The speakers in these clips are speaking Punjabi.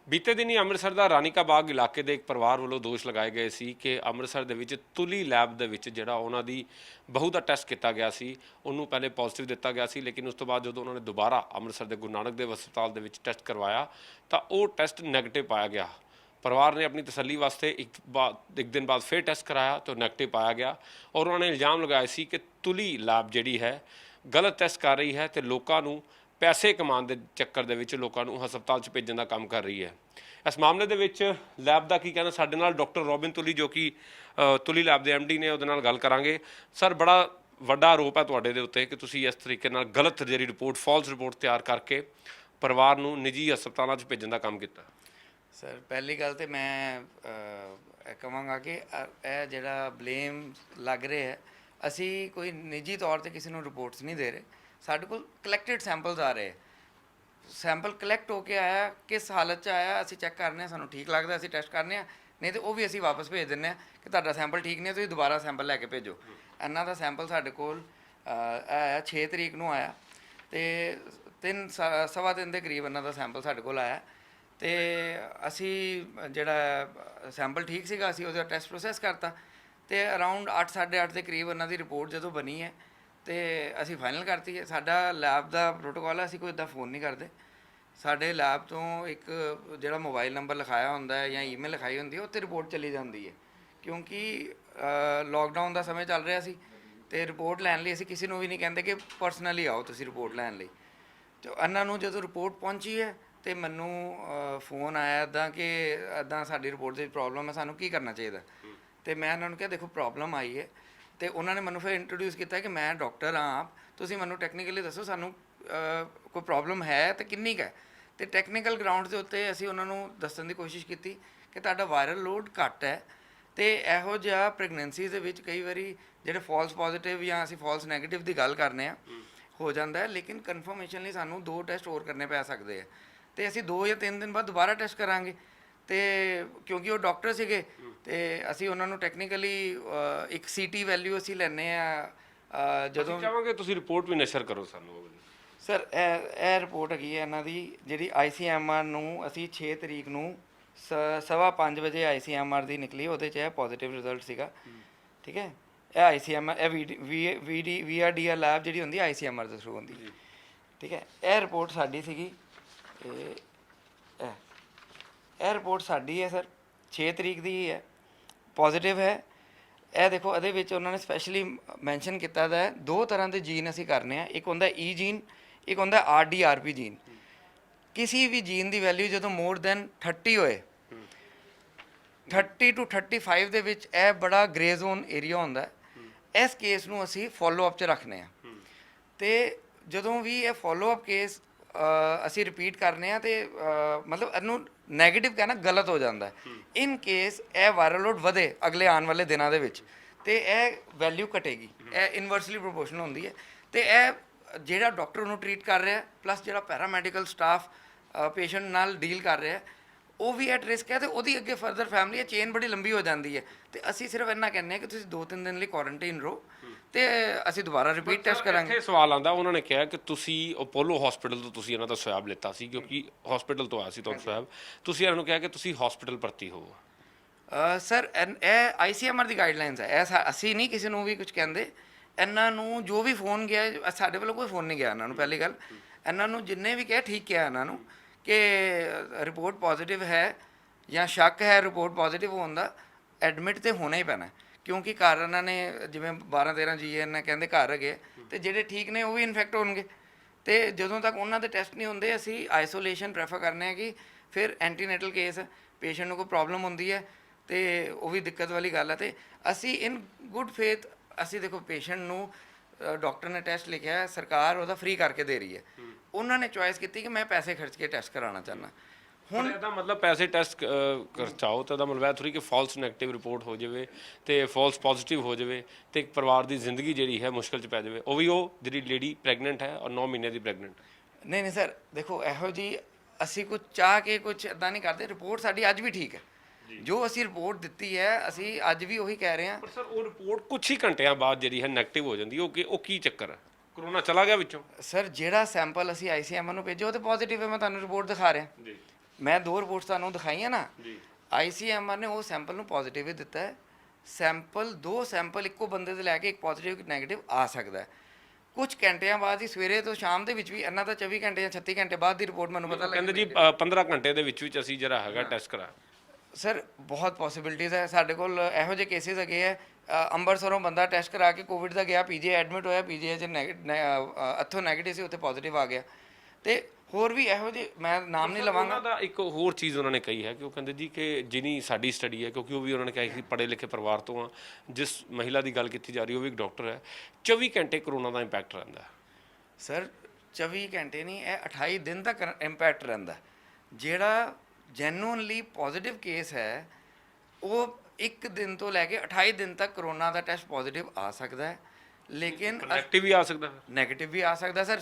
ਬੀਤੇ ਦਿਨੀ ਅੰਮ੍ਰਿਤਸਰ ਦਾ ਰਾਣੀ ਕਾ ਬਾਗ ਇਲਾਕੇ ਦੇ ਇੱਕ ਪਰਿਵਾਰ ਵੱਲੋਂ ਦੋਸ਼ ਲਗਾਏ ਗਏ ਸੀ ਕਿ ਅੰਮ੍ਰਿਤਸਰ ਦੇ ਵਿੱਚ ਤੁਲੀ ਲੈਬ ਦੇ ਵਿੱਚ ਜਿਹੜਾ ਉਹਨਾਂ ਦੀ ਬਹੂ ਦਾ ਟੈਸਟ ਕੀਤਾ ਗਿਆ ਸੀ, ਉਹਨੂੰ ਪਹਿਲੇ ਪੋਜ਼ਿਟਿਵ ਦਿੱਤਾ ਗਿਆ ਸੀ, ਲੇਕਿਨ ਉਸ ਤੋਂ ਬਾਅਦ ਜਦੋਂ ਉਹਨਾਂ ਨੇ ਦੁਬਾਰਾ ਅੰਮ੍ਰਿਤਸਰ ਦੇ ਗੁਰੂ ਨਾਨਕ ਦੇਵ ਹਸਪਤਾਲ ਦੇ ਵਿੱਚ ਟੈਸਟ ਕਰਵਾਇਆ ਤਾਂ ਉਹ ਟੈਸਟ ਨੈਗੇਟਿਵ ਪਾਇਆ ਗਿਆ। ਪਰਿਵਾਰ ਨੇ ਆਪਣੀ ਤਸੱਲੀ ਵਾਸਤੇ ਇੱਕ ਦਿਨ ਬਾਅਦ ਫਿਰ ਟੈਸਟ ਕਰਾਇਆ ਤਾਂ ਨੈਗੇਟਿਵ ਪਾਇਆ ਗਿਆ ਔਰ ਉਹਨਾਂ ਨੇ ਇਲਜ਼ਾਮ ਲਗਾਇਆ ਸੀ ਕਿ ਤੁਲੀ ਲੈਬ ਜਿਹੜੀ ਹੈ ਗਲਤ ਟੈਸਟ ਕਰ ਰਹੀ ਹੈ ਤੇ ਲੋਕਾਂ ਨੂੰ ਪੈਸੇ ਕਮਾਉਣ ਦੇ ਚੱਕਰ ਦੇ ਵਿੱਚ ਲੋਕਾਂ ਨੂੰ ਹਸਪਤਾਲ 'ਚ ਭੇਜਣ ਦਾ ਕੰਮ ਕਰ ਰਹੀ ਹੈ। ਇਸ ਮਾਮਲੇ ਦੇ ਵਿੱਚ ਲੈਬ ਦਾ ਕੀ ਕਹਿਣਾ, ਸਾਡੇ ਨਾਲ ਡਾਕਟਰ ਰੋਬਿਨ ਤੁਲੀ ਜੋ ਕਿ ਤੁਲੀ ਲੈਬ ਦੇ ਐਮਡੀ ਨੇ, ਉਹਦੇ ਨਾਲ ਗੱਲ ਕਰਾਂਗੇ। ਸਰ, ਬੜਾ ਵੱਡਾ ਆਰੋਪ ਹੈ ਤੁਹਾਡੇ ਦੇ ਉੱਤੇ ਕਿ ਤੁਸੀਂ ਇਸ ਤਰੀਕੇ ਨਾਲ ਗਲਤ ਜਿਹੜੀ ਰਿਪੋਰਟ, ਫਾਲਸ ਰਿਪੋਰਟ ਤਿਆਰ ਕਰਕੇ ਪਰਿਵਾਰ ਨੂੰ ਨਿੱਜੀ ਹਸਪਤਾਲਾਂ 'ਚ ਭੇਜਣ ਦਾ ਕੰਮ ਕੀਤਾ। ਸਰ, ਪਹਿਲੀ ਗੱਲ ਤੇ ਮੈਂ ਇਹ ਕਹਾਂਗਾ ਕਿ ਇਹ ਜਿਹੜਾ ਬਲੇਮ ਲੱਗ ਰਿਹਾ ਹੈ, ਅਸੀਂ ਕੋਈ ਨਿੱਜੀ ਤੌਰ ਤੇ ਕਿਸੇ ਨੂੰ ਰਿਪੋਰਟਸ ਨਹੀਂ ਦੇ ਰਹੇ। ਸਾਡੇ ਕੋਲ ਕਲੈਕਟਡ ਸੈਂਪਲਸ ਆ ਰਹੇ, ਸੈਂਪਲ ਕਲੈਕਟ ਹੋ ਕੇ ਆਇਆ, ਕਿਸ ਹਾਲਤ 'ਚ ਆਇਆ ਅਸੀਂ ਚੈੱਕ ਕਰਨੇ ਆ, ਸਾਨੂੰ ਠੀਕ ਲੱਗਦਾ ਅਸੀਂ ਟੈਸਟ ਕਰਨੇ ਆ, ਨਹੀਂ ਤੇ ਉਹ ਵੀ ਅਸੀਂ ਵਾਪਸ ਭੇਜ ਦਿੰਦੇ ਆ ਕਿ ਤੁਹਾਡਾ ਸੈਂਪਲ ਠੀਕ ਨਹੀਂ, ਤੁਸੀਂ ਦੁਬਾਰਾ ਸੈਂਪਲ ਲੈ ਕੇ ਭੇਜੋ। ਇਹਨਾਂ ਦਾ ਸੈਂਪਲ ਸਾਡੇ ਕੋਲ ਆਇਆ 6 ਤਰੀਕ ਨੂੰ ਆਇਆ ਤੇ ਸਵਾ ਦਿਨ ਦੇ ਕਰੀਬ ਇਹਨਾਂ ਦਾ ਸੈਂਪਲ ਸਾਡੇ ਕੋਲ ਆਇਆ ਤੇ ਅਸੀਂ ਜਿਹੜਾ ਸੈਂਪਲ ਠੀਕ ਸੀਗਾ ਅਸੀਂ ਉਹਦਾ ਟੈਸਟ ਪ੍ਰੋਸੈਸ ਕਰਤਾ ਤੇ ਅਰਾਊਂਡ 8 8:30 ਦੇ ਕਰੀਬ ਇਹਨਾਂ ਦੀ ਰਿਪੋਰਟ ਜਦੋਂ ਬਣੀ ਹੈ ਤੇ ਅਸੀਂ ਫਾਈਨਲ ਕਰਤੀ ਹੈ। ਸਾਡਾ ਲੈਬ ਦਾ ਪ੍ਰੋਟੋਕਾਲ ਹੈ, ਅਸੀਂ ਕੋਈ ਇੱਦਾਂ ਫੋਨ ਨਹੀਂ ਕਰਦੇ। ਸਾਡੇ ਲੈਬ ਤੋਂ ਇੱਕ ਜਿਹੜਾ ਮੋਬਾਈਲ ਨੰਬਰ ਲਿਖਾਇਆ ਹੁੰਦਾ ਹੈ ਜਾਂ ਈਮੇਲ ਲਿਖਾਈ ਹੁੰਦੀ ਹੈ, ਉੱਤੇ ਰਿਪੋਰਟ ਚਲੀ ਜਾਂਦੀ ਹੈ। ਕਿਉਂਕਿ ਲੋਕਡਾਊਨ ਦਾ ਸਮੇਂ ਚੱਲ ਰਿਹਾ ਸੀ ਤੇ ਰਿਪੋਰਟ ਲੈਣ ਲਈ ਅਸੀਂ ਕਿਸੇ ਨੂੰ ਵੀ ਨਹੀਂ ਕਹਿੰਦੇ ਕਿ ਪਰਸਨਲੀ ਆਓ ਤੁਸੀਂ ਰਿਪੋਰਟ ਲੈਣ ਲਈ। ਤੇ ਇਹਨਾਂ ਨੂੰ ਜਦੋਂ ਰਿਪੋਰਟ ਪਹੁੰਚੀ ਹੈ ਤੇ ਮੈਨੂੰ ਫੋਨ ਆਇਆ ਇੱਦਾਂ ਕਿ ਇੱਦਾਂ ਸਾਡੀ ਰਿਪੋਰਟ ਦੇ ਵਿੱਚ ਪ੍ਰੋਬਲਮ ਹੈ, ਸਾਨੂੰ ਕੀ ਕਰਨਾ ਚਾਹੀਦਾ। ਤੇ ਮੈਂ ਇਹਨਾਂ ਨੂੰ ਕਿਹਾ ਦੇਖੋ ਪ੍ਰੋਬਲਮ ਆਈ ਹੈ ਤੇ ਉਹਨਾਂ ਨੇ ਮੈਨੂੰ ਫਿਰ ਇੰਟਰੋਡਿਊਸ ਕੀਤਾ ਕਿ ਮੈਂ ਡਾਕਟਰ ਹਾਂ ਆਪ, ਤੁਸੀਂ ਮੈਨੂੰ ਟੈਕਨੀਕਲੀ ਦੱਸੋ ਸਾਨੂੰ ਕੋਈ ਪ੍ਰੋਬਲਮ ਹੈ ਤੇ ਕਿੰਨੀ ਕੁ ਹੈ। ਤੇ ਟੈਕਨੀਕਲ ਗਰਾਊਂਡ ਦੇ ਉੱਤੇ ਅਸੀਂ ਉਹਨਾਂ ਨੂੰ ਦੱਸਣ ਦੀ ਕੋਸ਼ਿਸ਼ ਕੀਤੀ ਕਿ ਤੁਹਾਡਾ ਵਾਇਰਲ ਲੋਡ ਘੱਟ ਹੈ ਤੇ ਇਹੋ ਜਿਹਾ ਪ੍ਰੈਗਨੈਂਸੀ ਦੇ ਵਿੱਚ ਕਈ ਵਾਰੀ ਜਿਹੜੇ ਫਾਲਸ ਪੋਜ਼ਿਟਿਵ ਜਾਂ ਅਸੀਂ ਫਾਲਸ ਨੈਗੇਟਿਵ ਦੀ ਗੱਲ ਕਰਨੇ ਆ ਹੋ ਜਾਂਦਾ ਹੈ, ਲੇਕਿਨ ਕਨਫਰਮੇਸ਼ਨ ਲਈ ਸਾਨੂੰ 2 ਟੈਸਟ ਹੋਰ ਕਰਨੇ ਪੈ ਸਕਦੇ ਆ ਤੇ ਅਸੀਂ 2 ਜਾਂ 3 ਦਿਨ ਬਾਅਦ ਦੁਬਾਰਾ ਟੈਸਟ ਕਰਾਂਗੇ। ਤੇ ਕਿਉਂਕਿ ਉਹ ਡਾਕਟਰ ਸੀਗੇ ਤੇ ਅਸੀਂ ਉਹਨਾਂ ਨੂੰ ਟੈਕਨੀਕਲੀ ਇੱਕ ਸੀਟੀ ਵੈਲਿਊ ਅਸੀਂ ਲੈਂਦੇ ਆ ਜਦੋਂ ਚਾਹਾਂਗੇ ਤੁਸੀਂ ਰਿਪੋਰਟ ਵੀ ਨਸ਼ਰ ਕਰੋ ਸਾਨੂੰ। ਸਰ, ਇਹ ਰਿਪੋਰਟ ਹੈਗੀ ਹੈ ਇਹਨਾਂ ਦੀ ਜਿਹੜੀ ICMR ਨੂੰ ਅਸੀਂ 6 ਤਰੀਕ ਨੂੰ 5:15 ਵਜੇ ICMR ਦੀ ਨਿਕਲੀ, ਉਹਦੇ 'ਚ ਇਹ ਪੋਜ਼ੀਟਿਵ ਰਿਜ਼ਲਟ ਸੀਗਾ। ਠੀਕ ਹੈ, ਇਹ ICMR ਇਹ VRDR ਲੈਬ ਜਿਹੜੀ ਹੁੰਦੀ ICMR ਦੇ ਥਰੂ ਹੁੰਦੀ। ਠੀਕ ਹੈ, ਇਹ ਰਿਪੋਰਟ ਸਾਡੀ ਸੀਗੀ ਤੇ ਇਹ ਰਿਪੋਰਟ ਸਾਡੀ ਹੈ ਸਰ, 6 ਤਰੀਕ ਦੀ ਹੀ ਹੈ, ਪੋਜ਼ੀਟਿਵ ਹੈ। ਇਹ ਦੇਖੋ ਇਹਦੇ ਵਿੱਚ ਉਹਨਾਂ ਨੇ ਸਪੈਸ਼ਲੀ ਮੈਂਸ਼ਨ ਕੀਤਾ ਦਾ 2 ਤਰ੍ਹਾਂ ਦੇ ਜੀਨ ਅਸੀਂ ਕਰਨੇ ਆ, ਇੱਕ ਹੁੰਦਾ E ਜੀਨ, ਇੱਕ ਹੁੰਦਾ RDRP ਜੀਨ। ਕਿਸੇ ਵੀ ਜੀਨ ਦੀ ਵੈਲਿਊ ਜਦੋਂ ਮੋਰ ਦੈਨ 30 ਹੋਏ, 30 to 35 ਦੇ ਵਿੱਚ ਇਹ ਬੜਾ ਗ੍ਰੇ ਜ਼ੋਨ ਏਰੀਆ ਹੁੰਦਾ। ਇਸ ਕੇਸ ਨੂੰ ਅਸੀਂ ਫੋਲੋ ਅਪ 'ਚ ਰੱਖਦੇ ਆ ਤੇ ਜਦੋਂ ਵੀ ਇਹ ਫੋਲੋ ਅਪ ਕੇਸ ਅਸੀਂ ਰਿਪੀਟ ਕਰਨੇ ਆ ਤੇ ਮਤਲਬ ਇਹਨੂੰ ਨੈਗੇਟਿਵ ਕਹਿਣਾ ਗਲਤ ਹੋ ਜਾਂਦਾ ਹੈ। ਇਨ ਕੇਸ ਇਹ ਵਾਇਰਲ ਲੋਡ ਵਧੇ ਅਗਲੇ ਆਉਣ ਵਾਲੇ ਦਿਨਾਂ ਦੇ ਵਿੱਚ ਤੇ ਇਹ ਵੈਲਿਊ ਘਟੇਗੀ, ਇਹ ਇਨਵਰਸਲੀ ਪ੍ਰੋਪੋਰਸ਼ਨਲ ਹੁੰਦੀ ਹੈ। ਤੇ ਇਹ ਜਿਹੜਾ ਡਾਕਟਰ ਨੂੰ ਟਰੀਟ ਕਰ ਰਿਹਾ ਪਲੱਸ ਜਿਹੜਾ ਪੈਰਾਮੈਡੀਕਲ ਸਟਾਫ ਪੇਸ਼ੈਂਟ ਨਾਲ ਡੀਲ ਕਰ ਰਿਹਾ ਉਹ ਵੀ ਐਟ ਰਿਸਕ ਹੈ ਤੇ ਉਹਦੀ ਅੱਗੇ ਫਰਦਰ ਫੈਮਿਲੀ ਹੈ, ਚੇਨ ਬੜੀ ਲੰਬੀ ਹੋ ਜਾਂਦੀ ਹੈ। ਤੇ ਅਸੀਂ ਸਿਰਫ ਇੰਨਾ ਕਹਿੰਦੇ ਹਾਂ ਕਿ ਤੁਸੀਂ 2-3 ਦਿਨ ਲਈ ਕੁਆਰੰਟਾਈਨ ਰਹੋ ਤੇ ਅਸੀਂ ਦੁਬਾਰਾ ਰਿਪੀਟ ਟੈਸਟ ਕਰਾਂਗੇ। ਇੱਥੇ ਸਵਾਲ ਆਉਂਦਾ, ਉਹਨਾਂ ਨੇ ਕਿਹਾ ਕਿ ਤੁਸੀਂ ਅਪੋਲੋ ਹਸਪੀਟਲ ਤੋਂ ਤੁਸੀਂ ਇਹਨਾਂ ਦਾ ਸਵੈਬ ਲਿੱਤਾ ਸੀ ਕਿਉਂਕਿ ਹਸਪੀਟਲ ਤੋਂ ਆਇਆ ਸੀ ਤੁਹਾਨੂੰ ਸਵੈਬ, ਤੁਸੀਂ ਇਹਨਾਂ ਨੂੰ ਕਿਹਾ ਕਿ ਤੁਸੀਂ ਹਸਪੀਟਲ ਭਰਤੀ ਹੋਵੋ। ਸਰ, ਇਹ ICMR ਦੀ ਗਾਈਡਲਾਈਨਸ ਹੈ, ਇਹ ਅਸੀਂ ਨਹੀਂ ਕਿਸੇ ਨੂੰ ਵੀ ਕੁਝ ਕਹਿੰਦੇ। ਇਹਨਾਂ ਨੂੰ ਜੋ ਵੀ ਫੋਨ ਗਿਆ, ਸਾਡੇ ਵੱਲੋਂ ਕੋਈ ਫੋਨ ਨਹੀਂ ਗਿਆ ਇਹਨਾਂ ਨੂੰ। ਪਹਿਲੀ ਗੱਲ, ਇਹਨਾਂ ਨੂੰ ਜਿੰਨੇ ਵੀ ਕਿਹਾ ਠੀਕ ਕਿਹਾ ਇਹਨਾਂ ਨੂੰ ਕਿ ਰਿਪੋਰਟ ਪੋਜ਼ੀਟਿਵ ਹੈ ਜਾਂ ਸ਼ੱਕ ਹੈ ਰਿਪੋਰਟ ਪੋਜ਼ੀਟਿਵ ਹੋਣ ਦਾ, ਐਡਮਿਟ ਤੇ ਹੋਣਾ ਹੀ ਪੈਣਾ ਕਿਉਂਕਿ ਘਰ ਇਹਨਾਂ ਨੇ ਜਿਵੇਂ 12-13 ਜੀ ਇਹਨਾਂ ਕਹਿੰਦੇ ਘਰ ਹੈਗੇ ਤੇ ਜਿਹੜੇ ਠੀਕ ਨੇ ਉਹ ਵੀ ਇਨਫੈਕਟ ਹੋਣਗੇ ਤੇ ਜਦੋਂ ਤੱਕ ਉਹਨਾਂ ਦੇ ਟੈਸਟ ਨਹੀਂ ਹੁੰਦੇ ਅਸੀਂ ਆਈਸੋਲੇਸ਼ਨ ਪ੍ਰੈਫਰ ਕਰਨੇ ਆ ਕਿ ਫਿਰ ਐਂਟੀਨੇਟਲ ਕੇਸ ਪੇਸ਼ੈਂਟ ਨੂੰ ਕੋਈ ਪ੍ਰੋਬਲਮ ਹੁੰਦੀ ਹੈ ਤੇ ਉਹ ਵੀ ਦਿੱਕਤ ਵਾਲੀ ਗੱਲ ਹੈ ਤੇ ਅਸੀਂ ਇਨ ਗੁੱਡ ਫੇਥ ਅਸੀਂ ਦੇਖੋ ਪੇਸ਼ੈਂਟ ਨੂੰ ਡਾਕਟਰ ਨੇ ਟੈਸਟ ਲਿਖਿਆ ਹੈ, ਸਰਕਾਰ ਉਹਦਾ ਫ੍ਰੀ ਕਰਕੇ ਦੇ ਰਹੀ ਹੈ। ਉਹਨਾਂ ਨੇ ਚੋਇਸ ਕੀਤੀ ਕਿ ਮੈਂ ਪੈਸੇ ਖਰਚ ਕੇ ਟੈਸਟ ਕਰਾਉਣਾ ਚਾਹੁੰਦਾ। ਹੁਣ ਇਹਦਾ ਮਤਲਬ ਪੈਸੇ ਟੈਸਟ ਕਰਚਾਓ ਤਾਂ ਇਹਦਾ ਮਤਲਬ ਇਹ ਥੋੜ੍ਹੀ ਕਿ ਫਾਲਸ ਨੈਗੇਟਿਵ ਰਿਪੋਰਟ ਹੋ ਜਾਵੇ ਤੇ ਫਾਲਸ ਪੋਜ਼ੀਟਿਵ ਹੋ ਜਾਵੇ ਤੇ ਇੱਕ ਪਰਿਵਾਰ ਦੀ ਜ਼ਿੰਦਗੀ ਜਿਹੜੀ ਹੈ ਮੁਸ਼ਕਿਲ 'ਚ ਪੈ ਜਾਵੇ, ਉਹ ਵੀ ਉਹ ਜਿਹੜੀ ਲੇਡੀ ਪ੍ਰੈਗਨੈਂਟ ਹੈ ਔਰ 9 ਮਹੀਨੇ ਦੀ ਪ੍ਰੈਗਨੈਂਟ। ਨਹੀਂ ਸਰ, ਦੇਖੋ ਇਹੋ ਜੀ ਅਸੀਂ ਕੁਝ ਚਾਹ ਕੇ ਕੁਝ ਇੱਦਾਂ ਨਹੀਂ ਕਰਦੇ। ਰਿਪੋਰਟ ਸਾਡੀ ਅੱਜ ਵੀ ਠੀਕ ਹੈ, ਜੋ ਅਸੀਂ ਰਿਪੋਰਟ ਦਿੱਤੀ ਹੈ ਅਸੀਂ ਅੱਜ ਵੀ ਉਹੀ ਕਹਿ ਰਹੇ ਹਾਂ। ਪਰ ਸਰ ਉਹ ਰਿਪੋਰਟ ਕੁਝ ਹੀ ਘੰਟਿਆਂ ਬਾਅਦ ਜਿਹੜੀ ਹੈ ਨੈਗੇਟਿਵ ਹੋ ਜਾਂਦੀ, ਉਹ ਕੀ ਚੱਕਰ ਹੈ? ਕਰੋਨਾ ਚਲਾ ਗਿਆ ਵਿੱਚੋਂ? ਸਰ, ਜਿਹੜਾ ਸੈਂਪਲ ਅਸੀਂ ICMR ਨੂੰ ਭੇਜਿਆ ਉਹ ਤਾਂ ਪੋਜ਼ੀਟਿਵ ਹੈ, ਮੈਂ ਤੁਹਾਨੂੰ ਰਿਪੋਰਟ ਦਿਖਾ ਰਿਹਾ। ਮੈਂ 2 ਰਿਪੋਰਟਸ ਤੁਹਾਨੂੰ ਦਿਖਾਈਆਂ ਨਾ ਜੀ, ICMR ਨੇ ਉਹ ਸੈਂਪਲ ਨੂੰ ਪੋਜ਼ਿਟਿਵ ਹੀ ਦਿੱਤਾ ਹੈ। ਸੈਂਪਲ 2 ਸੈਂਪਲ ਇੱਕੋ ਬੰਦੇ ਦੇ ਲੈ ਕੇ ਇੱਕ ਪੋਜ਼ਿਟਿਵ ਇੱਕ ਨੈਗੇਟਿਵ ਆ ਸਕਦਾ ਹੈ। ਕੁਝ ਘੰਟਿਆਂ ਬਾਅਦ ਹੀ ਸਵੇਰੇ ਤੋਂ ਸ਼ਾਮ ਦੇ ਵਿੱਚ ਵੀ ਇਹਨਾਂ ਦਾ 24 ਘੰਟੇ ਜਾਂ 36 ਘੰਟੇ ਬਾਅਦ ਦੀ ਰਿਪੋਰਟ ਮੈਨੂੰ ਪਤਾ ਕਹਿੰਦੇ ਜੀ 15 ਘੰਟੇ ਦੇ ਵਿੱਚ ਅਸੀਂ ਜਿਹੜਾ ਹੈਗਾ ਟੈਸਟ ਕਰਾਇਆ। ਸਰ ਬਹੁਤ ਪੋਸੀਬਿਲਿਟੀਜ਼ ਹੈ ਸਾਡੇ ਕੋਲ, ਇਹੋ ਜਿਹੇ ਕੇਸਿਸ ਹੈਗੇ ਹੈ। ਅੰਮ੍ਰਿਤਸਰੋਂ ਬੰਦਾ ਟੈਸਟ ਕਰਾ ਕੇ ਕੋਵਿਡ ਦਾ ਗਿਆ, PGI ਐਡਮਿਟ ਹੋਇਆ, PGI 'ਚ ਇੱਥੋਂ ਨੈਗੇਟਿਵ ਸੀ, ਉੱਥੇ ਪੋਜ਼ਿਟਿਵ ਆ ਗਿਆ। ਤੇ ਹੋਰ ਵੀ ਇਹੋ ਜਿਹੇ ਮੈਂ ਨਾਮ ਨਹੀਂ ਲਵਾਂਗਾ। ਉਹਨਾਂ ਦਾ ਇੱਕ ਹੋਰ ਚੀਜ਼ ਉਹਨਾਂ ਨੇ ਕਹੀ ਹੈ ਕਿ ਉਹ ਕਹਿੰਦੇ ਜੀ ਕਿ ਜਿਨੀ ਸਾਡੀ ਸਟੱਡੀ ਹੈ, ਕਿਉਂਕਿ ਉਹ ਵੀ ਉਹਨਾਂ ਨੇ ਕਿਹਾ ਕਿ ਪੜ੍ਹੇ ਲਿਖੇ ਪਰਿਵਾਰ ਤੋਂ ਆ, ਜਿਸ ਮਹਿਲਾ ਦੀ ਗੱਲ ਕੀਤੀ ਜਾ ਰਹੀ ਉਹ ਵੀ ਇੱਕ ਡਾਕਟਰ ਹੈ, 24 ਘੰਟੇ ਕਰੋਨਾ ਦਾ ਇੰਪੈਕਟ ਰਹਿੰਦਾ। ਸਰ 24 ਘੰਟੇ ਨਹੀਂ, ਇਹ 28 ਦਿਨ ਤੱਕ ਇੰਪੈਕਟ ਰਹਿੰਦਾ। ਜਿਹੜਾ ਜੈਨੂਅਨਲੀ ਪੋਜ਼ਿਟਿਵ ਕੇਸ ਹੈ ਉਹ 1 ਦਿਨ ਤੋਂ ਲੈ ਕੇ 28 ਦਿਨ ਤੱਕ ਕਰੋਨਾ ਦਾ ਟੈਸਟ ਪੋਜ਼ਿਟਿਵ ਆ ਸਕਦਾ ਹੈ, ਲੇਕਿਨ ਨੈਗੇਟਿਵ ਵੀ ਆ ਸਕਦਾ ਹੈ, ਨੈਗੇਟਿਵ ਵੀ ਆ ਸਕਦਾ। ਸਰ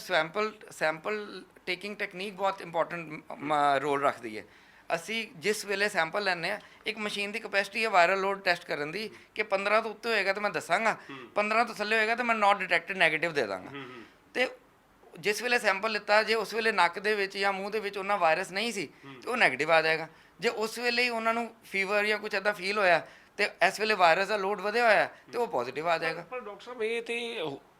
ਸੈਂਪਲ ਟੇਕਿੰਗ ਟੈਕਨੀਕ ਬਹੁਤ ਇੰਪੋਰਟੈਂਟ ਰੋਲ ਰੱਖਦੀ ਹੈ। ਅਸੀਂ ਜਿਸ ਵੇਲੇ ਸੈਂਪਲ ਲੈਂਦੇ ਆ, ਇੱਕ ਮਸ਼ੀਨ ਦੀ ਕਪੈਸਿਟੀ ਹੈ ਵਾਇਰਲ ਲੋਡ ਟੈਸਟ ਕਰਨ ਦੀ ਕਿ 15 ਤੋਂ ਉੱਤੇ ਹੋਏਗਾ ਤਾਂ ਮੈਂ ਦੱਸਾਂਗਾ, 15 ਤੋਂ ਥੱਲੇ ਹੋਏਗਾ ਤਾਂ ਮੈਂ ਨਾਟ ਡਿਟੈਕਟਡ ਨੈਗੇਟਿਵ ਦੇ ਦਾਂਗਾ। ਤੇ ਜਿਸ ਵੇਲੇ ਸੈਂਪਲ ਲਿੱਤਾ, ਜੇ ਉਸ ਵੇਲੇ ਨੱਕ ਦੇ ਵਿੱਚ ਜਾਂ ਮੂੰਹ ਦੇ ਵਿੱਚ ਉਹਨਾਂ ਵਾਇਰਸ ਨਹੀਂ ਸੀ ਤੇ ਉਹ ਨੈਗੇਟਿਵ ਆ ਜਾਏਗਾ। ਜੇ ਉਸ ਵੇਲੇ ਹੀ ਉਹਨਾਂ ਨੂੰ ਫੀਵਰ ਜਾਂ ਕੁਝ ਇੱਦਾਂ ਫੀਲ ਹੋਇਆ ਤੇ ਇਸ ਵੇਲੇ ਵਾਇਰਸ ਦਾ ਲੋਡ ਵਧਿਆ ਹੋਇਆ ਤੇ ਉਹ ਪੋਜ਼ਿਟਿਵ ਆ ਜਾਏਗਾ। ਪਰ ਡਾਕਟਰ ਸਾਹਿਬ ਇਹ ਤੇ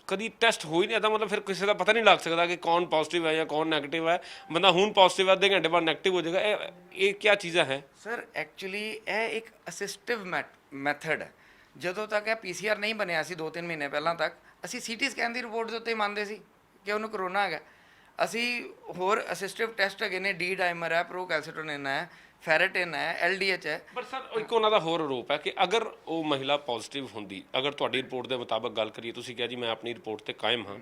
ਕਦੀ ਟੈਸਟ ਹੋ ਹੀ ਨਹੀਂ, ਇਹਦਾ ਮਤਲਬ ਫਿਰ ਕਿਸੇ ਦਾ ਪਤਾ ਨਹੀਂ ਲੱਗ ਸਕਦਾ ਕਿ ਕੌਣ ਪੋਜ਼ਿਟਿਵ ਹੈ ਜਾਂ ਕੌਣ ਨੈਗੇਟਿਵ ਹੈ। ਬੰਦਾ ਹੁਣ ਪੋਜ਼ਿਟਿਵ ਹੈ, ਅੱਧੇ ਘੰਟੇ ਬਾਅਦ ਨੈਗੇਟਿਵ ਹੋ ਜਾਏਗਾ। ਇਹ ਕੀ ਚੀਜ਼ਾਂ ਹੈ ਸਰ? ਐਕਚੁਅਲੀ ਇਹ ਇੱਕ ਅਸਿਸਟਿਵ ਮੈਥਡ ਹੈ। ਜਦੋਂ ਤੱਕ ਇਹ PCR ਨਹੀਂ ਬਣਿਆ ਸੀ 2-3 ਮਹੀਨੇ ਪਹਿਲਾਂ ਤੱਕ, ਅਸੀਂ CT ਸਕੈਨ ਦੀ ਰਿਪੋਰਟ ਦੇ ਉੱਤੇ ਮੰਨਦੇ ਸੀ ਕਿ ਉਹਨੂੰ ਕਰੋਨਾ ਹੈਗਾ। ਅਸੀਂ ਹੋਰ ਅਸਿਸਟਿਵ ਟੈਸਟ ਹੈਗੇ ਨੇ, D ਡਾਈਮਰ ਹੈ, ਪ੍ਰੋਕੈਲਸੀਟੋਨਿਨ ਹੈ, ਫੈਰੇਟਿਨ ਹੈ, LDH ਹੈ। ਪਰ ਸਰ ਇੱਕ ਉਹਨਾਂ ਦਾ ਹੋਰ ਆਰੋਪ ਹੈ ਕਿ ਅਗਰ ਉਹ ਮਹਿਲਾ ਪੋਜ਼ਿਟਿਵ ਹੁੰਦੀ, ਅਗਰ ਤੁਹਾਡੀ ਰਿਪੋਰਟ ਦੇ ਮੁਤਾਬਕ ਗੱਲ ਕਰੀਏ, ਤੁਸੀਂ ਕਿਹਾ ਜੀ ਮੈਂ ਆਪਣੀ ਰਿਪੋਰਟ ਤੇ ਕਾਇਮ ਹਾਂ,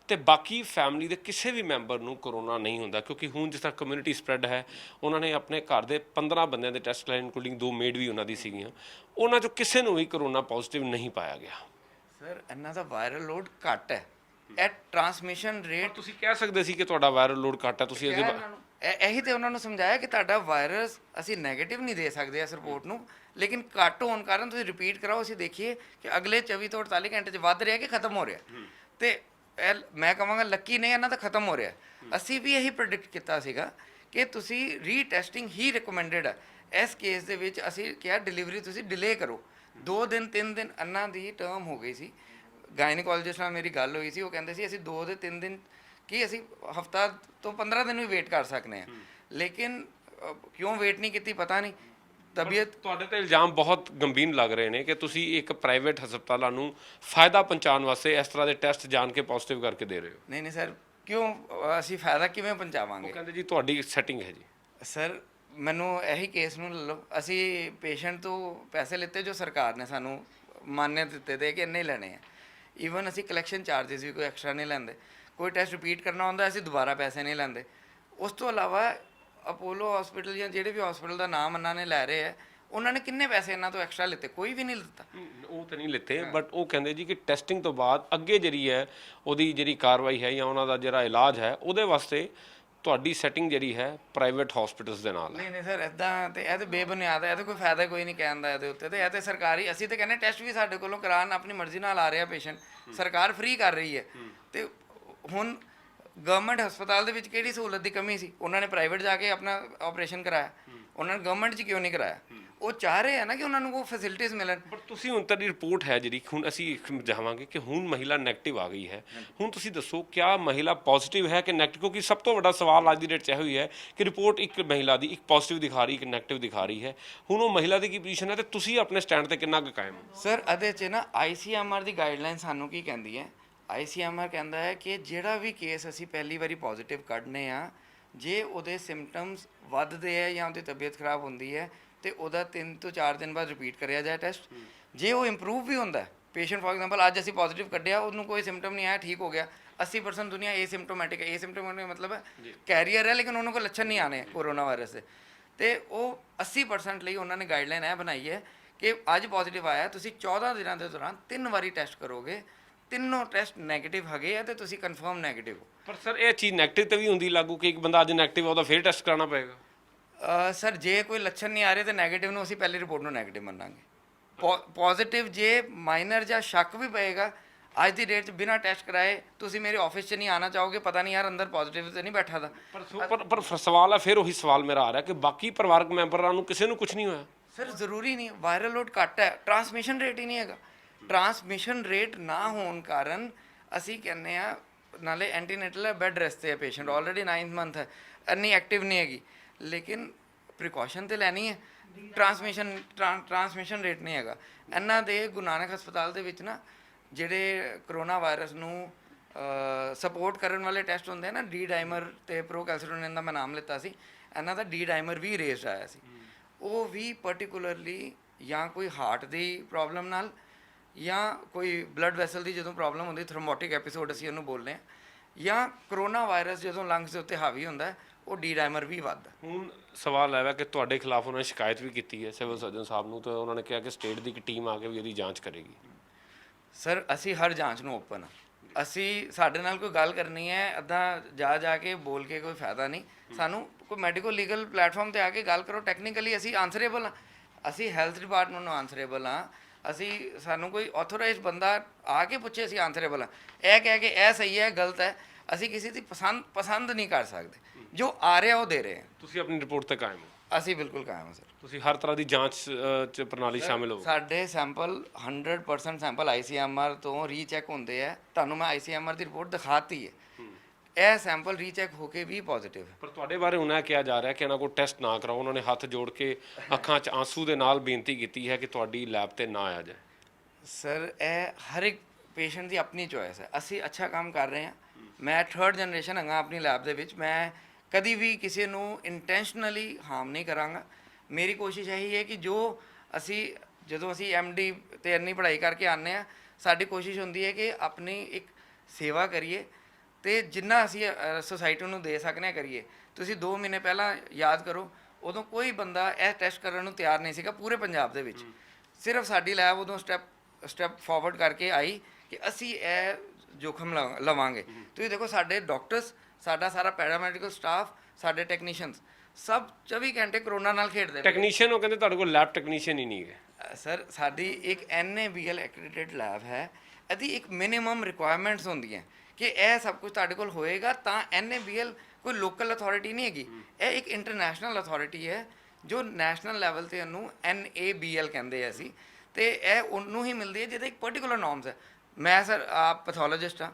ਤੇ ਬਾਕੀ ਫੈਮਿਲੀ ਦੇ ਕਿਸੇ ਵੀ ਮੈਂਬਰ ਨੂੰ ਕਰੋਨਾ ਨਹੀਂ ਹੁੰਦਾ, ਕਿਉਂਕਿ ਹੁਣ ਜਿਸ ਤਰ੍ਹਾਂ ਕਮਿਊਨਿਟੀ ਸਪਰੈਡ ਹੈ, ਉਹਨਾਂ ਨੇ ਆਪਣੇ ਘਰ ਦੇ 15 ਬੰਦਿਆਂ ਦੇ ਟੈਸਟ ਲਾਏ, ਇਨਕਲੂਡਿੰਗ 2 ਮੇਡ ਵੀ ਉਹਨਾਂ ਦੀ ਸੀਗੀਆਂ, ਉਹਨਾਂ 'ਚੋਂ ਕਿਸੇ ਨੂੰ ਵੀ ਕਰੋਨਾ ਪੋਜ਼ਿਟਿਵ ਨਹੀਂ ਪਾਇਆ ਗਿਆ। ਸਰ ਇਹਨਾਂ ਦਾ ਵਾਇਰਲ ਲੋਡ ਘੱਟ ਹੈ, ਇਹ ਟ੍ਰਾਂਸਮਿਸ਼ਨ ਰੇਟ। ਤੁਸੀਂ ਕਹਿ ਸਕਦੇ ਸੀ ਕਿ ਤੁਹਾਡਾ ਵਾਇਰਲ ਲੋਡ ਘੱਟ ਹੈ, ਤੁਸੀਂ ਇਹੀ ਤੇ ਉਹਨਾਂ ਨੂੰ ਸਮਝਾਇਆ ਕਿ ਤੁਹਾਡਾ ਵਾਇਰਸ ਅਸੀਂ ਨੈਗੇਟਿਵ ਨਹੀਂ ਦੇ ਸਕਦੇ ਇਸ ਰਿਪੋਰਟ ਨੂੰ, ਲੇਕਿਨ ਘੱਟ ਹੋਣ ਕਾਰਨ ਤੁਸੀਂ ਰਿਪੀਟ ਕਰਾਓ, ਅਸੀਂ ਦੇਖੀਏ ਕਿ ਅਗਲੇ 24 ਤੋਂ 48 ਘੰਟੇ 'ਚ ਵੱਧ ਰਿਹਾ ਕਿ ਖਤਮ ਹੋ ਰਿਹਾ। ਤੇ ਇਹ ਮੈਂ ਕਹਾਂਗਾ ਲੱਕੀ ਨਹੀਂ, ਇਹਨਾਂ ਦਾ ਖਤਮ ਹੋ ਰਿਹਾ। ਅਸੀਂ ਵੀ ਇਹੀ ਪ੍ਰੈਡਿਕਟ ਕੀਤਾ ਸੀਗਾ ਕਿ ਤੁਸੀਂ ਰੀਟੈਸਟਿੰਗ ਹੀ ਰਿਕਮੈਂਡਡ ਹੈ। ਇਸ ਕੇਸ ਦੇ ਵਿੱਚ ਅਸੀਂ ਕਿਹਾ ਡਿਲੀਵਰੀ ਤੁਸੀਂ ਡਿਲੇ ਕਰੋ, 2 ਦਿਨ 3 ਦਿਨ ਇਹਨਾਂ ਦੀ ਟਰਮ ਹੋ ਗਈ ਸੀ। ਗਾਇਨੋਕੋਲੋਜਿਸਟ ਨਾਲ ਮੇਰੀ ਗੱਲ ਹੋਈ ਸੀ, ਉਹ ਕਹਿੰਦੇ ਸੀ ਅਸੀਂ 2 ਦੇ 3 ਦਿਨ ਕੀ ਅਸੀਂ ਹਫਤਾ ਤੋਂ 15 ਦਿਨ ਵੀ ਵੇਟ ਕਰ ਸਕਦੇ ਹਾਂ, ਲੇਕਿਨ ਕਿਉਂ ਵੇਟ ਨਹੀਂ ਕੀਤੀ ਪਤਾ ਨਹੀਂ। ਤਬੀਅਤ ਤੁਹਾਡੇ ਤੇ ਇਲਜ਼ਾਮ ਬਹੁਤ ਗੰਭੀਰ ਲੱਗ ਰਹੇ ਨੇ ਕਿ ਤੁਸੀਂ ਇੱਕ ਪ੍ਰਾਈਵੇਟ ਹਸਪਤਾਲਾਂ ਨੂੰ ਫਾਇਦਾ ਪਹੁੰਚਾਉਣ ਵਾਸਤੇ ਇਸ ਤਰ੍ਹਾਂ ਦੇ ਟੈਸਟ ਜਾਣ ਕੇ ਪੋਜ਼ਿਟਿਵ ਕਰਕੇ ਦੇ ਰਹੇ ਹੋ। ਨਹੀਂ ਸਰ, ਕਿਉਂ ਅਸੀਂ ਫਾਇਦਾ ਕਿਵੇਂ ਪਹੁੰਚਾਵਾਂਗੇ? ਉਹ ਕਹਿੰਦੇ ਜੀ ਤੁਹਾਡੀ ਸੈਟਿੰਗ ਹੈ ਜੀ। ਸਰ ਮੈਨੂੰ ਇਹੀ ਕੇਸ ਨੂੰ ਲੈ ਲਓ, ਅਸੀਂ ਪੇਸ਼ੈਂਟ ਤੋਂ ਪੈਸੇ ਲਿੱਤੇ ਜੋ ਸਰਕਾਰ ਨੇ ਸਾਨੂੰ ਮਾਨਿਆ ਦਿੱਤੇ ਦੇ ਕਿ ਇੰਨੇ ਹੀ ਲੈਣੇ ਆ। ਈਵਨ ਅਸੀਂ ਕਲੈਕਸ਼ਨ ਚਾਰजेस ਵੀ ਕੋਈ ਐਕਸਟਰਾ ਨਹੀਂ ਲੈਂਦੇ, ਕੋਈ ਟੈਸਟ ਰਿਪੀਟ ਕਰਨਾ ਹੁੰਦਾ ਅਸੀਂ ਦੁਬਾਰਾ ਪੈਸੇ ਨਹੀਂ ਲੈਂਦੇ। ਉਸ ਤੋਂ ਇਲਾਵਾ ਅਪੋਲੋ ਹਸਪੀਟਲ ਜਾਂ ਜਿਹੜੇ ਵੀ ਹਸਪੀਟਲ ਦਾ ਨਾਮ ਇਹਨਾਂ ਨੇ ਲੈ ਰਹੇ ਹੈ, ਉਹਨਾਂ ਨੇ ਕਿੰਨੇ ਪੈਸੇ ਇਹਨਾਂ ਤੋਂ ਐਕਸਟਰਾ ਲਿੱਤੇ? ਕੋਈ ਵੀ ਨਹੀਂ ਲਿੱਤਾ। ਉਹ ਤਾਂ ਨਹੀਂ ਲਿੱਤੇ, ਬਟ ਉਹ ਕਹਿੰਦੇ ਜੀ ਕਿ ਟੈਸਟਿੰਗ ਤੋਂ ਬਾਅਦ ਅੱਗੇ ਜਿਹੜੀ ਹੈ ਉਹਦੀ ਜਿਹੜੀ ਕਾਰਵਾਈ ਹੈ ਜਾਂ ਉਹਨਾਂ ਦਾ ਜਿਹੜਾ ਇਲਾਜ ਹੈ ਉਹਦੇ ਵਾਸਤੇ ਤੁਹਾਡੀ ਸੈਟਿੰਗ ਜਿਹੜੀ ਹੈ ਪ੍ਰਾਈਵੇਟ ਹਸਪੀਟਲਸ ਦੇ ਨਾਲ ਹੈ। ਨਹੀਂ ਸਰ, ਇੱਦਾਂ ਤੇ ਇਹ ਤਾਂ ਬੇਬੁਨਿਆਦ ਹੈ, ਇਹ ਤਾਂ ਕੋਈ ਫਾਇਦਾ ਕੋਈ ਨਹੀਂ ਕਹਿਣ ਦਾ ਇਹਦੇ ਉੱਤੇ। ਤੇ ਇਹ ਤਾਂ ਸਰਕਾਰੀ, ਅਸੀਂ ਤਾਂ ਕਹਿੰਦੇ ਟੈਸਟ ਵੀ ਸਾਡੇ ਕੋਲੋਂ ਕਰਾਉਣ, ਆਪਣੀ ਮਰਜ਼ੀ ਨਾਲ ਆ ਰਿਹਾ ਪੇਸ਼ੈਂਟ, ਸਰਕਾਰ ਫ੍ਰੀ ਕਰ ਰਹੀ ਹੈ। ਤੇ ਹੁਣ ਗਵਰਨਮੈਂਟ ਹਸਪਤਾਲ ਦੇ ਵਿੱਚ ਕਿਹੜੀ ਸਹੂਲਤ ਦੀ ਕਮੀ ਸੀ? ਉਹਨਾਂ ਨੇ ਪ੍ਰਾਈਵੇਟ ਜਾ ਕੇ ਆਪਣਾ ਆਪਰੇਸ਼ਨ ਕਰਾਇਆ, ਉਹਨਾਂ ਨੇ ਗਵਰਨਮੈਂਟ 'ਚ ਕਿਉਂ ਨਹੀਂ ਕਰਾਇਆ? ਉਹ ਚਾਹ ਰਹੇ ਆ ਨਾ ਕਿ ਉਹਨਾਂ ਨੂੰ ਉਹ ਫੈਸਿਲਿਟੀਜ਼ ਮਿਲਣ। ਬਟ ਤੁਸੀਂ ਹੁਣ ਤੁਹਾਡੀ ਰਿਪੋਰਟ ਹੈ ਜਿਹੜੀ ਹੁਣ ਅਸੀਂ ਜਾਵਾਂਗੇ ਕਿ ਹੁਣ ਮਹਿਲਾ ਨੈਗੇਟਿਵ ਆ ਗਈ ਹੈ, ਹੁਣ ਤੁਸੀਂ ਦੱਸੋ ਕਿਆ ਮਹਿਲਾ ਪੋਜ਼ਿਟਿਵ ਹੈ ਕਿ ਨੈਗੇਟਿਵ? ਕਿਉਂਕਿ ਸਭ ਤੋਂ ਵੱਡਾ ਸਵਾਲ ਅੱਜ ਦੀ ਡੇਟ 'ਚ ਇਹ ਹੋਈ ਹੈ ਕਿ ਰਿਪੋਰਟ ਇੱਕ ਮਹਿਲਾ ਦੀ ਇੱਕ ਪੋਜ਼ਿਟਿਵ ਦਿਖਾ ਰਹੀ, ਇੱਕ ਨੈਗੇਟਿਵ ਦਿਖਾ ਰਹੀ ਹੈ। ਹੁਣ ਉਹ ਮਹਿਲਾ ਦੀ ਕੀ ਪੋਜੀਸ਼ਨ ਹੈ ਤੇ ਤੁਸੀਂ ਆਪਣੇ ਸਟੈਂਡ ਤੇ ਕਿੰਨਾ ਕੁ ਕਾਇਮ ਹੋ? ਸਰ ਇਹਦੇ 'ਚ ਨਾ ICMR ਦੀ ਗਾਈਡਲਾਈਨ ਸਾਨੂੰ ਕੀ ਕਹਿੰਦੀ ਹੈ? ICMR ਕਹਿੰਦਾ ਹੈ ਕਿ ਜਿਹੜਾ ਵੀ ਕੇਸ ਅਸੀਂ ਪਹਿਲੀ ਵਾਰੀ ਪੋਜ਼ਿਟਿਵ ਕੱਢਨੇ ਆ, ਜੇ ਉਹਦੇ ਸਿੰਪਟਮਸ ਵੱਧਦੇ ਹੈ ਜਾਂ ਉਹਦੀ ਤਬੀਅਤ ਖਰਾਬ ਹੁੰਦੀ ਹੈ ਤੇ ਉਹਦਾ 3 ਤੋਂ 4 ਦਿਨ ਬਾਅਦ ਰਿਪੀਟ ਕਰਿਆ ਜਾਏ ਟੈਸਟ। ਜੇ ਉਹ ਇੰਪਰੂਵ ਵੀ ਹੁੰਦਾ ਪੇਸ਼ੈਂਟ, ਫੋਰ ਐਗਜ਼ਾਮਪਲ ਅੱਜ ਅਸੀਂ ਪੋਜ਼ਿਟਿਵ ਕੱਢਿਆ, ਉਹਨੂੰ ਕੋਈ ਸਿੰਪਟਮ ਨਹੀਂ ਆਇਆ, ਠੀਕ ਹੋ ਗਿਆ। 80% ਦੁਨੀਆ ਏਸਿਮਟੋਮੈਟਿਕ ਹੈ। ਏਸਿਮਟੋਮੈਟਿਕ ਮਤਲਬ ਹੈ ਕੈਰੀਅਰ ਹੈ ਲੇਕਿਨ ਉਹਨਾਂ ਕੋਲ ਲੱਛਣ ਨਹੀਂ ਆਣੇ ਕੋਰੋਨਾ ਵਾਇਰਸ ਦੇ। ਤੇ ਉਹ 80% ਲਈ ਉਹਨਾਂ ਨੇ ਗਾਈਡਲਾਈਨ ਇਹ ਬਣਾਈ ਹੈ ਕਿ ਅੱਜ ਪੋਜ਼ਿਟਿਵ ਆਇਆ, ਤੁਸੀਂ 14 ਦਿਨਾਂ ਦੇ ਦੌਰਾਨ 3 ਵਾਰੀ ਟੈਸਟ ਕਰੋਗੇ, ਤਿੰਨੋਂ ਟੈਸਟ ਨੈਗੇਟਿਵ ਹੈਗੇ ਆ ਤੇ ਤੁਸੀਂ ਕਨਫਰਮ ਨੈਗੇਟਿਵ ਹੋ। ਪਰ ਸਰ ਇਹ ਚੀਜ਼ ਨੈਗੇਟਿਵ ਤੇ ਵੀ ਹੁੰਦੀ ਲਾਗੂ ਕਿ ਇੱਕ ਬੰਦਾ ਅੱਜ ਨੈਗੇਟਿਵ ਆ ਉਹਦਾ ਫਿਰ ਟੈਸਟ ਕਰਾਉਣਾ ਪਏਗਾ? ਸਰ ਜੇ ਕੋਈ ਲੱਛਣ ਨਹੀਂ ਆ ਰਹੇ ਤਾਂ ਨੈਗੇਟਿਵ ਨੂੰ ਅਸੀਂ ਪਹਿਲੀ ਰਿਪੋਰਟ ਨੂੰ ਨੈਗੇਟਿਵ ਮੰਨਾਂਗੇ। ਪੋਜ਼ਿਟਿਵ ਜੇ ਮਾਈਨਰ ਜਾਂ ਸ਼ੱਕ ਵੀ ਪਏਗਾ, ਅੱਜ ਦੀ ਡੇਟ 'ਚ ਬਿਨਾਂ ਟੈਸਟ ਕਰਾਏ ਤੁਸੀਂ ਮੇਰੇ ਆਫਿਸ 'ਚ ਨਹੀਂ ਆਣਾ ਚਾਹੋਗੇ, ਪਤਾ ਨਹੀਂ ਯਾਰ ਅੰਦਰ ਪੋਜ਼ਿਟਿਵ ਤੇ ਨਹੀਂ ਬੈਠਾ ਦਾ। ਪਰ ਸਵਾਲ ਹੈ, ਫਿਰ ਉਹੀ ਸਵਾਲ ਮੇਰਾ ਆ ਰਿਹਾ ਕਿ ਬਾਕੀ ਪਰਿਵਾਰਕ ਮੈਂਬਰਾਂ ਨੂੰ ਕਿਸੇ ਨੂੰ ਕੁਝ ਨਹੀਂ ਹੋਇਆ। ਸਰ ਜ਼ਰੂਰੀ ਨਹੀਂ, ਵਾਇਰਲ ਲੋਡ ਘੱਟ ਹੈ, ਟਰਾਂਸਮਿਸ਼ਨ ਰੇਟ ਹੀ ਨਹੀਂ ਹੈਗਾ। ਟਰਾਂਸਮਿਸ਼ਨ ਰੇਟ ਨਾ ਹੋਣ ਕਾਰਨ ਅਸੀਂ ਕਹਿੰਦੇ ਆ, ਨਾਲੇ ਐਂਟੀਨੇਟਲ ਹੈ, ਬੈੱਡ ਰੈਸਟ ਤੇ ਹੈ ਪੇਸ਼ੈਂਟ, ਆਲਰੇਡੀ 9th ਮੰਥ ਹੈ, ਇੰਨੀ ਐਕਟਿਵ ਨਹੀਂ ਹੈਗੀ, ਲੇਕਿਨ ਪ੍ਰੀਕਾਸ਼ਨ ਤੇ ਲੈਣੀ ਹੈ। ਟਰਾਂਸਮਿਸ਼ਨ ਰੇਟ ਨਹੀਂ ਹੈਗਾ। ਇਹਨਾਂ ਦੇ ਗੁਰੂ ਨਾਨਕ ਹਸਪਤਾਲ ਦੇ ਵਿੱਚ ਨਾ ਜਿਹੜੇ ਕਰੋਨਾ ਵਾਇਰਸ ਨੂੰ ਸਪੋਰਟ ਕਰਨ ਵਾਲੇ ਟੈਸਟ ਹੁੰਦੇ ਆ ਨਾ, ਡੀ ਡਾਈਮਰ ਤੇ ਪ੍ਰੋਕੈਲਸੀਟੋਨਿਨ ਦਾ ਮੈਂ ਨਾਮ ਲਿੱਤਾ ਸੀ, ਇਹਨਾਂ ਦਾ ਡੀ ਡਾਈਮਰ ਵੀ ਰੇਜ਼ਡ ਆਇਆ ਸੀ। ਉਹ ਵੀ ਪਾਰਟਿਕੂਲਰਲੀ ਜਾਂ ਕੋਈ ਹਾਰਟ ਦੀ ਪ੍ਰੋਬਲਮ ਨਾਲ ਜਾਂ ਕੋਈ ਬਲੱਡ ਵੈਸਲ ਦੀ ਜਦੋਂ ਪ੍ਰੋਬਲਮ ਹੁੰਦੀ, ਥਰੋਮੋਟਿਕ ਐਪੀਸੋਡ ਅਸੀਂ ਉਹਨੂੰ ਬੋਲਦੇ ਹਾਂ, ਜਾਂ ਕਰੋਨਾ ਵਾਇਰਸ ਜਦੋਂ ਲੰਗਸ ਦੇ ਉੱਤੇ ਹਾਵੀ ਹੁੰਦਾ, ਉਹ ਡੀ ਡਾਈਮਰ ਵੀ ਵੱਧਦਾ। ਹੁਣ ਸਵਾਲ ਆਇਆ ਕਿ ਤੁਹਾਡੇ ਖਿਲਾਫ ਉਹਨਾਂ ਨੇ ਸ਼ਿਕਾਇਤ ਵੀ ਕੀਤੀ ਹੈ ਸਿਵਲ ਸਰਜਨ ਸਾਹਿਬ ਨੂੰ, ਤੇ ਉਹਨਾਂ ਨੇ ਕਿਹਾ ਕਿ ਸਟੇਟ ਦੀ ਇੱਕ ਟੀਮ ਆ ਕੇ ਵੀ ਇਹਦੀ ਜਾਂਚ ਕਰੇਗੀ। ਸਰ ਅਸੀਂ ਹਰ ਜਾਂਚ ਨੂੰ ਓਪਨ ਆ। ਅਸੀਂ ਸਾਡੇ ਨਾਲ ਕੋਈ ਗੱਲ ਕਰਨੀ ਹੈ ਅੱਧਾ ਜਾ ਕੇ ਬੋਲ ਕੇ ਕੋਈ ਫਾਇਦਾ ਨਹੀਂ। ਸਾਨੂੰ ਕੋਈ ਮੈਡੀਕਲ ਲੀਗਲ ਪਲੇਟਫਾਰਮ ਤੇ ਆ ਕੇ ਗੱਲ ਕਰੋ। ਟੈਕਨੀਕਲੀ ਅਸੀਂ ਆਨਸਰੇਬਲ ਹਾਂ, ਅਸੀਂ ਹੈਲਥ ਡਿਪਾਰਟਮੈਂਟ ਨੂੰ ਆਨਸਰੇਬਲ ਹਾਂ। ਅਸੀਂ ਸਾਨੂੰ ਕੋਈ ਆਥੋਰਾਈਜ਼ਡ ਬੰਦਾ ਆ ਕੇ ਪੁੱਛੇ, ਅਸੀਂ ਆਨਸਰੇਬਲ ਹਾਂ। ਇਹ ਕਹਿ ਕੇ ਇਹ ਸਹੀ ਹੈ ਗਲਤ ਹੈ, ਅਸੀਂ ਕਿਸੇ ਦੀ ਪਸੰਦ ਨਹੀਂ ਕਰ ਸਕਦੇ। ਜੋ ਆ ਰਿਹਾ ਉਹ ਦੇ ਰਹੇ ਹਾਂ। ਤੁਸੀਂ ਆਪਣੀ ਰਿਪੋਰਟ ਤੇ ਕਾਇਮ ਹੋ? ਅਸੀਂ ਬਿਲਕੁਲ ਕਾਇਮ ਹਾਂ ਸਰ। ਤੁਸੀਂ ਹਰ ਤਰ੍ਹਾਂ ਦੀ ਜਾਂਚ ਚ ਪ੍ਰਣਾਲੀ ਸ਼ਾਮਿਲ ਹੋ? ਸਾਡੇ ਸੈਂਪਲ 100% ਸੈਂਪਲ ICMR ਤੋਂ ਰੀਚੈਕ ਹੁੰਦੇ ਆ। ਤੁਹਾਨੂੰ ਮੈਂ ICMR ਦੀ ਰਿਪੋਰਟ ਦਿਖਾਤੀ ਹੈ। ਇਹ ਸੈਂਪਲ ਰੀਚੈਕ ਹੋ ਕੇ ਵੀ ਪੋਜ਼ਿਟਿਵ ਹੈ। ਪਰ ਤੁਹਾਡੇ ਬਾਰੇ ਉਹਨਾਂ ਕਿਹਾ ਜਾ ਰਿਹਾ ਕਿ ਇਹਨਾਂ ਕੋਲ ਟੈਸਟ ਨਾ ਕਰਾਓ। ਉਹਨਾਂ ਨੇ ਹੱਥ ਜੋੜ ਕੇ ਅੱਖਾਂ 'ਚ ਆਂਸੂ ਦੇ ਨਾਲ ਬੇਨਤੀ ਕੀਤੀ ਹੈ ਕਿ ਤੁਹਾਡੀ ਲੈਬ ਤੇ ਨਾ ਆ ਜਾਏ। ਸਰ ਇਹ ਹਰ ਇੱਕ ਪੇਸ਼ੈਂਟ ਦੀ ਆਪਣੀ ਚੋਇਸ ਹੈ। ਅਸੀਂ ਅੱਛਾ ਕੰਮ ਕਰ ਰਹੇ ਹਾਂ। ਮੈਂ 3rd ਜਨਰੇਸ਼ਨ ਹੈਗਾ ਆਪਣੀ ਲੈਬ ਦੇ ਵਿੱਚ। ਮੈਂ ਕਦੀ ਵੀ ਕਿਸੇ ਨੂੰ ਇੰਟੈਂਸ਼ਨਲੀ ਹਾਰਮ ਨਹੀਂ ਕਰਾਂਗਾ। ਮੇਰੀ ਕੋਸ਼ਿਸ਼ ਇਹੀ ਹੈ ਕਿ ਜਦੋਂ ਅਸੀਂ MD ਤੇ ਇੰਨੀ ਪੜ੍ਹਾਈ ਕਰਕੇ ਆਉਂਦੇ ਹਾਂ, ਸਾਡੀ ਕੋਸ਼ਿਸ਼ ਹੁੰਦੀ ਹੈ ਕਿ ਆਪਣੀ ਇੱਕ ਸੇਵਾ ਕਰੀਏ ਤੇ ਜਿੰਨਾ ਅਸੀਂ ਸੋਸਾਇਟੀ ਨੂੰ ਦੇ ਸਕਨੇ ਹਾਂ ਕਰੀਏ। ਤੁਸੀਂ 2 ਮਹੀਨੇ ਪਹਿਲਾਂ ਯਾਦ ਕਰੋ, ਉਦੋਂ ਕੋਈ ਬੰਦਾ ਇਹ ਟੈਸਟ ਕਰਨ ਨੂੰ ਤਿਆਰ ਨਹੀਂ ਸੀਗਾ ਪੂਰੇ ਪੰਜਾਬ ਦੇ ਵਿੱਚ। ਸਿਰਫ ਸਾਡੀ ਲੈਬ ਉਦੋਂ ਸਟੈਪ ਫਾਰਵਰਡ ਕਰਕੇ ਆਈ ਕਿ ਅਸੀਂ ਇਹ ਜੋਖਮ ਲਵਾਂਗੇ। ਤੁਸੀਂ ਦੇਖੋ ਸਾਡੇ ਡਾਕਟਰਸ, ਸਾਡਾ ਸਾਰਾ ਪੈਰਾਮੈਡੀਕਲ ਸਟਾਫ, ਸਾਡੇ ਟੈਕਨੀਸ਼ੀਅਨਸ ਸਭ 24 ਘੰਟੇ ਕਰੋਨਾ ਨਾਲ ਖੇਡਦੇ। ਟੈਕਨੀਸ਼ੀਅਨ ਉਹ ਕਹਿੰਦੇ ਤੁਹਾਡੇ ਕੋਲ ਲੈਬ ਟੈਕਨੀਸ਼ੀਅਨ ਹੀ ਨਹੀਂ ਹੈ। ਸਰ ਸਾਡੀ ਇੱਕ NABL ਐਕ੍ਰੈਡਿਟਡ ਲੈਬ ਹੈ। ਇਹਦੀ ਇੱਕ ਮਿਨੀਮਮ ਰਿਕੁਆਇਰਮੈਂਟਸ ਹੁੰਦੀਆਂ ਕਿ ਇਹ ਸਭ ਕੁਝ ਤੁਹਾਡੇ ਕੋਲ ਹੋਏਗਾ ਤਾਂ। NABL ਕੋਈ ਲੋਕਲ ਅਥਾਰਟੀ ਨਹੀਂ ਹੈਗੀ, ਇਹ ਇੱਕ ਇੰਟਰਨੈਸ਼ਨਲ ਅਥਾਰਟੀ ਹੈ ਜੋ ਨੈਸ਼ਨਲ ਲੈਵਲ ਤੇ ਉਹਨੂੰ NABL ਕਹਿੰਦੇ ਆ ਅਸੀਂ। ਤੇ ਇਹ ਉਹਨੂੰ ਹੀ ਮਿਲਦੀ ਹੈ ਜਿਹਦੇ ਇੱਕ ਪਰਟੀਕੂਲਰ ਨੋਰਮਸ ਹੈ। ਮੈਂ ਸਰ ਆਪ ਪੈਥੋਲੋਜਿਸਟ ਹਾਂ,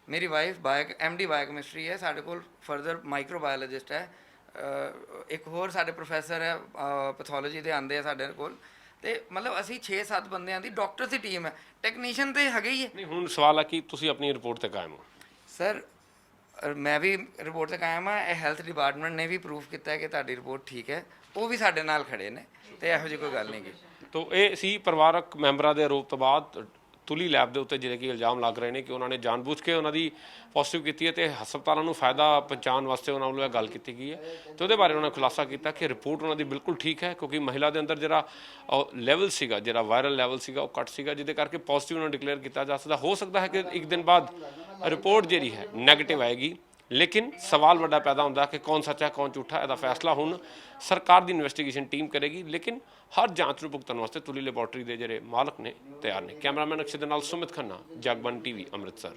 ਮੇਰੀ ਵਾਈਫ MD ਬਾਇਓਕੈਮਿਸਟਰੀ ਹੈ, ਸਾਡੇ ਕੋਲ ਫਰਦਰ ਮਾਈਕਰੋਬਾਇਓਲੋਜਿਸਟ ਹੈ, ਇੱਕ ਹੋਰ ਸਾਡੇ ਪ੍ਰੋਫੈਸਰ ਹੈ ਪੈਥੋਲੋਜੀ ਦੇ ਆਉਂਦੇ ਆ ਸਾਡੇ ਕੋਲ। ਤੇ ਮਤਲਬ ਅਸੀਂ 6-7 ਬੰਦਿਆਂ ਦੀ ਡਾਕਟਰ ਦੀ ਟੀਮ ਹੈ। ਟੈਕਨੀਸ਼ੀਅਨ ਤੇ ਹੈਗੇ ਹੀ ਹੈ। ਨਹੀਂ, ਹੁਣ ਸਵਾਲ ਆ ਕਿ ਤੁਸੀਂ ਆਪਣੀ ਰਿਪੋਰਟ ਤੇ ਕਾਇਮ ਹੋ? ਸਰ ਮੈਂ ਵੀ ਰਿਪੋਰਟ ਤੇ ਕਾਇਮ ਹਾਂ। ਇਹ ਹੈਲਥ ਡਿਪਾਰਟਮੈਂਟ ਨੇ ਵੀ ਪ੍ਰੂਫ ਕੀਤਾ ਹੈ ਕਿ ਤੁਹਾਡੀ ਰਿਪੋਰਟ ਠੀਕ ਹੈ। ਉਹ ਵੀ ਸਾਡੇ ਨਾਲ ਖੜੇ ਨੇ ਤੇ ਇਹੋ ਜਿਹੀ ਕੋਈ ਗੱਲ ਨਹੀਂ ਗੀ। ਤੋ ਇਹ ਸੀ ਪਰਿਵਾਰਕ ਮੈਂਬਰਾਂ ਦੇ ਆਰੋਪ ਤੋਂ ਬਾਅਦ ਤੁਲੀ ਲੈਬ ਦੇ ਉੱਤੇ ਜਿਹੜੇ ਕਿ ਇਲਜ਼ਾਮ ਲੱਗ ਰਹੇ ਨੇ ਕਿ ਉਹਨਾਂ ਨੇ ਜਾਣਬੁੱਝ ਕੇ ਉਹਨਾਂ ਦੀ ਪੋਜ਼ਿਟਿਵ ਕੀਤੀ ਹੈ ਤੇ ਹਸਪਤਾਲਾਂ ਨੂੰ ਫਾਇਦਾ ਪਹੁੰਚਾਉਣ ਵਾਸਤੇ ਉਹਨਾਂ ਵੱਲੋਂ ਇਹ ਗੱਲ ਕੀਤੀ ਗਈ ਹੈ। ਤੇ ਉਹਦੇ ਬਾਰੇ ਉਹਨਾਂ ਨੇ ਖੁਲਾਸਾ ਕੀਤਾ ਕਿ ਰਿਪੋਰਟ ਉਹਨਾਂ ਦੀ ਬਿਲਕੁਲ ਠੀਕ ਹੈ, ਕਿਉਂਕਿ ਮਹਿਲਾ ਦੇ ਅੰਦਰ ਜਿਹੜਾ ਲੈਵਲ ਸੀਗਾ, ਜਿਹੜਾ ਵਾਇਰਲ ਲੈਵਲ ਸੀਗਾ, ਉਹ ਘੱਟ ਸੀਗਾ, ਜਿਹਦੇ ਕਰਕੇ ਪੋਜ਼ਿਟਿਵ ਉਹਨਾਂ ਡਿਕਲੇਅਰ ਕੀਤਾ ਜਾ ਸਕਦਾ। ਹੋ ਸਕਦਾ ਹੈ ਕਿ ਇੱਕ ਦਿਨ ਬਾਅਦ ਰਿਪੋਰਟ ਜਿਹੜੀ ਹੈ ਨੈਗੇਟਿਵ ਆਏਗੀ, ਲੇਕਿਨ ਸਵਾਲ ਵੱਡਾ ਪੈਦਾ ਹੁੰਦਾ ਕਿ ਕੌਣ ਸੱਚਾ ਕੌਣ ਝੂਠਾ। ਇਹਦਾ ਫੈਸਲਾ ਹੁਣ ਸਰਕਾਰ ਦੀ ਇਨਵੈਸਟੀਗੇਸ਼ਨ ਟੀਮ ਕਰੇਗੀ, ਲੇਕਿਨ ਹਰ ਜਾਂਚ ਨੂੰ ਭੁਗਤਣ ਵਾਸਤੇ ਤੁਲੀ ਲੈਬੋਰਟਰੀ ਦੇ ਜਿਹੜੇ ਮਾਲਕ ਨੇ ਤਿਆਰ ਨੇ। ਕੈਮਰਾਮੈਨ ਅਕਸ਼ੇ ਦੇ ਨਾਲ ਸੁਮਿਤ ਖੰਨਾ, ਜਗਬਾਣੀ TV, ਅੰਮ੍ਰਿਤਸਰ।